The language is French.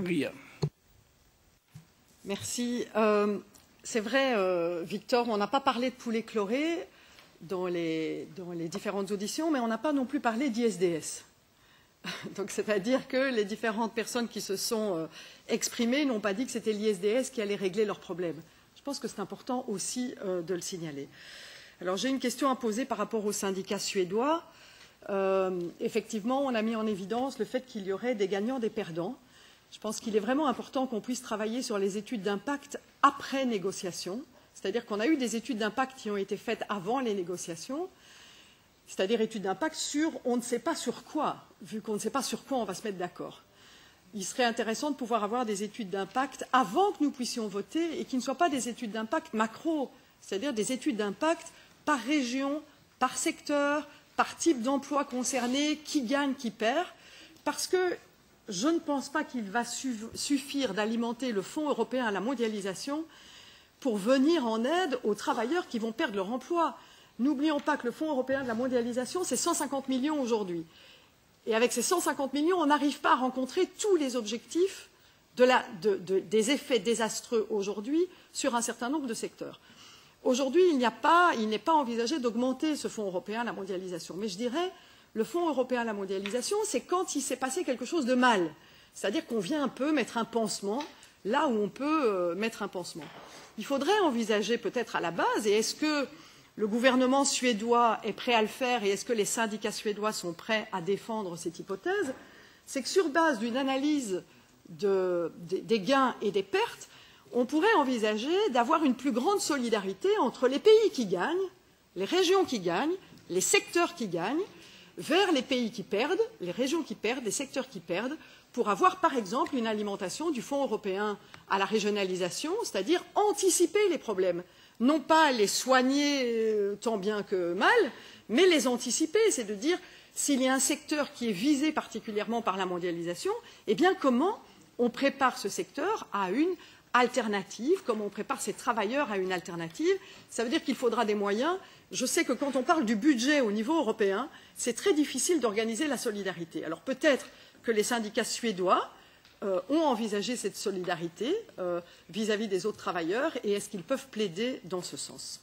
Ria. Merci. C'est vrai, Victor, on n'a pas parlé de poulet chloré dans les différentes auditions, mais on n'a pas non plus parlé d'ISDS. Donc, c'est-à-dire que les différentes personnes qui se sont exprimées n'ont pas dit que c'était l'ISDS qui allait régler leurs problèmes. Je pense que c'est important aussi de le signaler. Alors, j'ai une question à poser par rapport aux syndicats suédois. Effectivement, on a mis en évidence le fait qu'il y aurait des gagnants, des perdants. Je pense qu'il est vraiment important qu'on puisse travailler sur les études d'impact après négociation. C'est-à-dire qu'on a eu des études d'impact qui ont été faites avant les négociations, c'est-à-dire études d'impact sur on ne sait pas sur quoi, vu qu'on ne sait pas sur quoi on va se mettre d'accord. Il serait intéressant de pouvoir avoir des études d'impact avant que nous puissions voter et qui ne soient pas des études d'impact macro, c'est-à-dire des études d'impact par région, par secteur, par type d'emploi concerné, qui gagne, qui perd, parce que je ne pense pas qu'il va suffire d'alimenter le Fonds européen à la mondialisation pour venir en aide aux travailleurs qui vont perdre leur emploi. N'oublions pas que le Fonds européen de la mondialisation, c'est 150 millions aujourd'hui. Et avec ces 150 millions, on n'arrive pas à rencontrer tous les objectifs des effets désastreux aujourd'hui sur un certain nombre de secteurs. Aujourd'hui, il n'est pas envisagé d'augmenter ce Fonds européen à la mondialisation. Mais je dirais, le Fonds européen à la mondialisation, c'est quand il s'est passé quelque chose de mal. C'est-à-dire qu'on vient un peu mettre un pansement là où on peut mettre un pansement. Il faudrait envisager peut-être à la base, et est-ce que le gouvernement suédois est prêt à le faire et est-ce que les syndicats suédois sont prêts à défendre cette hypothèse, c'est que sur base d'une analyse des gains et des pertes, on pourrait envisager d'avoir une plus grande solidarité entre les pays qui gagnent, les régions qui gagnent, les secteurs qui gagnent, vers les pays qui perdent, les régions qui perdent, les secteurs qui perdent, pour avoir par exemple une alimentation du Fonds européen à la régionalisation, c'est-à-dire anticiper les problèmes. Non pas les soigner tant bien que mal, mais les anticiper, c'est de dire s'il y a un secteur qui est visé particulièrement par la mondialisation, eh bien comment on prépare ce secteur à une alternative, comment on prépare ces travailleurs à une alternative. Ça veut dire qu'il faudra des moyens. Je sais que quand on parle du budget au niveau européen, c'est très difficile d'organiser la solidarité. Alors peut-être que les syndicats suédois ont envisagé cette solidarité vis-à-vis des autres travailleurs et est-ce qu'ils peuvent plaider dans ce sens ?